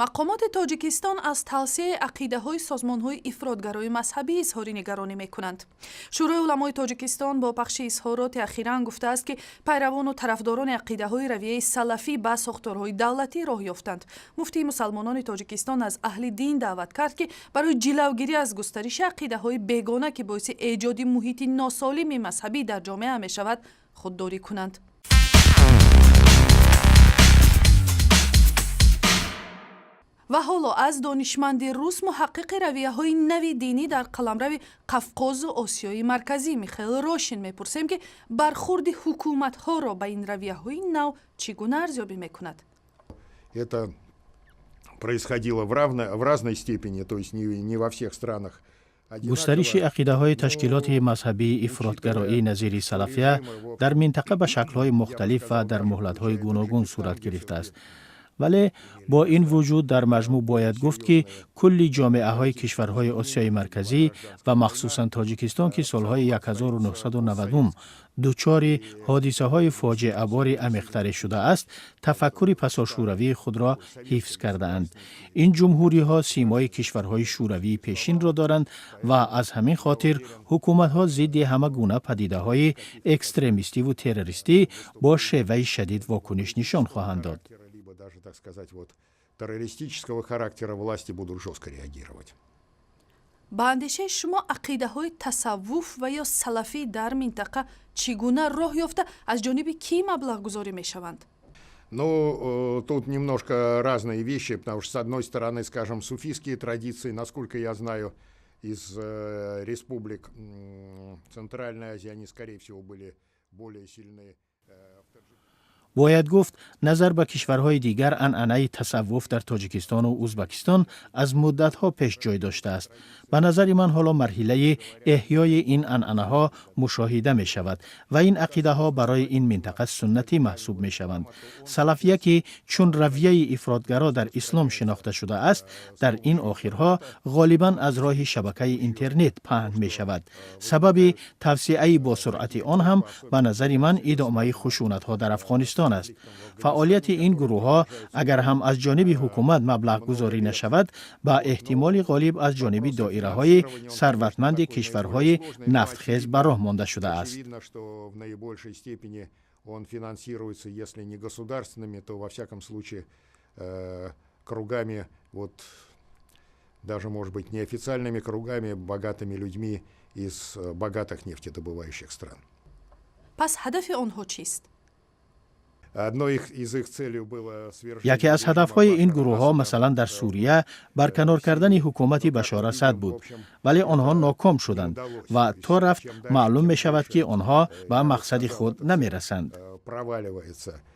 مقامات تاجیکستان از توسعه عقیده‌های سازمان‌های افراطگرای مذهبی اظهار نگرانی می‌کنند. شورای علمای تاجیکستان با پخش اظهارات اخیراً گفته است که پیروان و طرفداران عقیده‌های رویه سلفی به ساختارهای دولتی راه یافتند. مفتی مسلمانان تاجیکستان از اهل دین دعوت کرد که برای جلوگیری از گسترش عقیده‌های بیگانه که باعث ایجاد محیط ناسالم مذهبی در جامعه می‌شود، خودداری کنند. و حالا از دانشمند روس محقق رویه‌های نوی دینی در قلمرو قفقاز و آسیای مرکزی میخائیل روشن میپرسیم که برخورد حکومت‌ها را به این رویه‌های نو چگونه ارزیابی میکند. Это происходило в разной степени, то есть не во всех странах. گسترش عقیده‌های تشکیلات مذهبی افراطگرایی نظیر سلفیه در منطقه به شکل‌های مختلف و در مهلت‌های گوناگون صورت گرفته است. ولی با این وجود در مجموع باید گفت که کلی جامعه های کشورهای آسیای مرکزی و مخصوصا تاجیکستان که سالهای 1990 دچار حادثه های فاجعه بار عمیق‌تر شده است، تفکر پساشوروی خود را حفظ کرده اند. این جمهوری ها سیمای کشورهای شوروی پیشین را دارند و از همین خاطر حکومت ها ضد همه گونه پدیده های اکستریمیستی و تروریستی با شیوه شدید واکنش نشان خواهند داد. Даже, так сказать, террористического характера власти будут жестко реагировать. با اندیشه شما عقیده های تصوف و یا سلفی در منطقه چگونه راه یافته از جانب کی مبلغ گذاری می شوند؟ Ну, тут немножко разные вещи, потому что, с одной стороны, скажем, суфийские традиции, насколько я знаю, из республик Центральной Азии, они, скорее всего, были более сильные. باید گفت نظر به کشورهای دیگر عنعنه تصوف در تاجیکستان و ازبکستان از مدت‌ها پیش جای داشته است. به نظر من حالا مرحله احیای این عنعنه ها مشاهده می شود و این عقیده ها برای این منطقه سنتی محسوب می شوند. سلفیه که چون رویه افراطگرا در اسلام شناخته شده است، در این آخرها غالباً از راه شبکه اینترنت پهن می شود. سبب توسعه با سرعت آن هم به نظر من ادامه خشونت ها در افغانستان است. فعالیت این گروه ها اگر هم از جانب حکومت مبلغ گذاری نشود، با احتمال غالب از جانب دایره های ثروتمند کشورهای نفتخیز به راه مانده شده است. Он финансируется, если не государственными, то во всяком случае кругами, вот даже, может быть, неофициальными кругами, богатыми людьми из богатых нефтедобывающих стран. پس هدف آنها چیست؟ یکی از هدفهای این گروه ها مثلا در سوریه برکنار کردن حکومت بشار اسد بود، ولی آنها ناکام شدند و تا رفت معلوم می شود که آنها به مقصد خود نمی رسند.